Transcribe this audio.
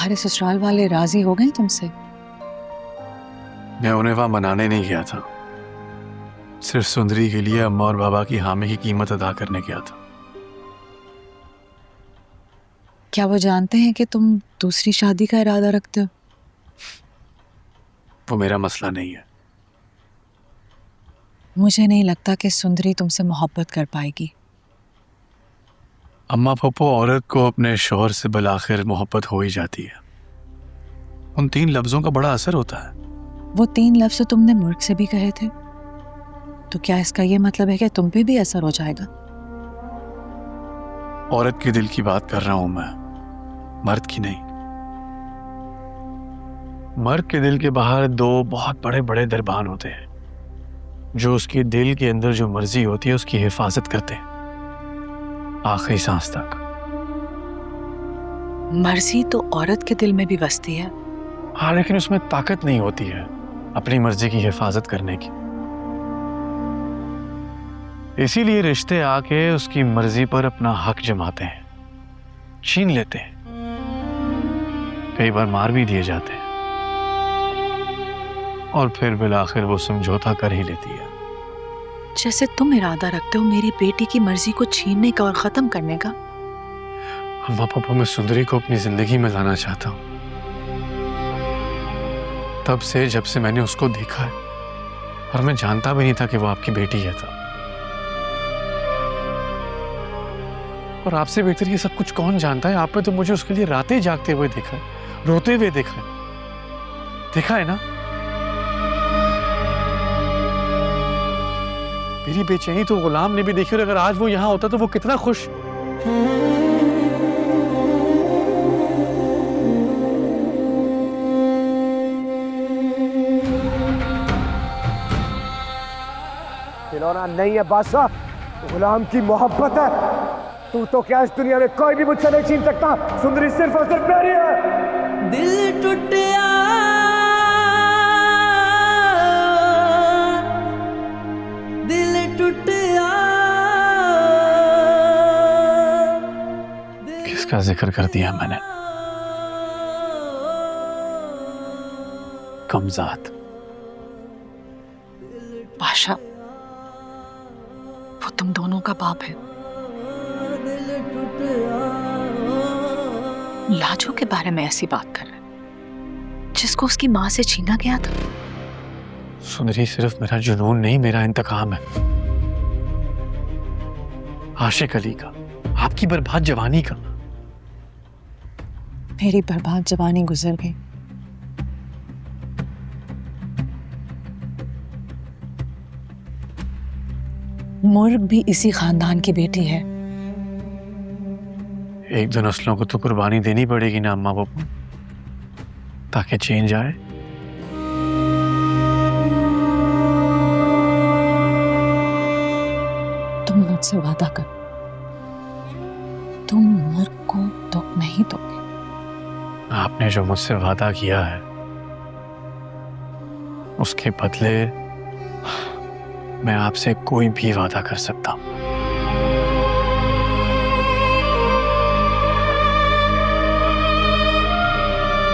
तुम्हारे ससुराल वाले राजी हो गए तुमसे? मैं उन्हें वहां मनाने नहीं गया था, सिर्फ सुंदरी के लिए अम्मा और बाबा की हामी की कीमत अदा करने गया था। क्या वो जानते हैं कि तुम दूसरी शादी का इरादा रखते हो? वो मेरा मसला नहीं है। मुझे नहीं लगता कि सुंदरी तुमसे मोहब्बत कर पाएगी। अम्मा पप्पो, औरत को अपने शौहर से बिलाखिर मोहब्बत हो ही जाती है। उन 3 लफ्जों का बड़ा असर होता है। वो 3 लफ्ज तुमने मुर्ख से भी कहे थे, तो क्या इसका ये मतलब है कि तुम पे भी असर हो जाएगा? औरत के दिल की बात कर रहा हूं मैं, मर्द की नहीं। मर्द के दिल के बाहर 2 बहुत बड़े बड़े दरबान होते हैं जो उसके दिल के अंदर जो मर्जी होती है उसकी हिफाजत करते हैं आखिरी सांस तक। मर्जी तो औरत के दिल में भी बसती है। हाँ, लेकिन उसमें ताकत नहीं होती है अपनी मर्जी की हिफाजत करने की। इसीलिए रिश्ते आके उसकी मर्जी पर अपना हक जमाते हैं, छीन लेते हैं, कई बार मार भी दिए जाते हैं और फिर बिलाखिर वो समझौता कर ही लेती है। जैसे तुम इरादा रखते हो मेरी बेटी की मर्जी को छीनने का और खत्म करने का। अम्मा पापा, मैं सुंदरी को अपनी जिंदगी में लाना चाहता हूं। तब से जब से मैंने उसको देखा है, और मैं जानता भी नहीं था कि वो आपकी बेटी है था। और आपसे बेहतर ये सब कुछ कौन जानता है? आपने तो मुझे उसके लिए रातें जागते हुए देखा है, रोते हुए देखा है ना? मेरी बेचैनी तो गुलाम ने भी देखी, और अगर आज वो यहां होता तो वो कितना खुश। खिलौना नहीं है बादशाह, गुलाम की मोहब्बत है। तू तो क्या इस दुनिया में कोई भी मुझसे नहीं छीन सकता। सुंदरी सिर्फ और सिर्फ मेरी है। दिल टूटिया किसका जिक्र कर दिया मैंने? कमजात। बादशाह, वो तुम दोनों का बाप है। लाजो के बारे में ऐसी बात कर रहे हैं जिसको उसकी मां से छीना गया था। सुंदरी सिर्फ मेरा जुनून नहीं, मेरा इंतकाम है। आशिक अली का, आपकी बर्बाद जवानी का। मेरी बर्बाद जवानी गुजर गई। मुर्ग भी इसी खानदान की बेटी है। एक दो नस्लों को तो कुर्बानी देनी पड़ेगी ना अम्मा बापू, ताकि चेंज आए। तुम मुझसे वादा कर, तुम मुर्ग को दुख नहीं दोगे। आपने जो मुझसे वादा किया है उसके बदले मैं आपसे कोई भी वादा कर सकता हूं।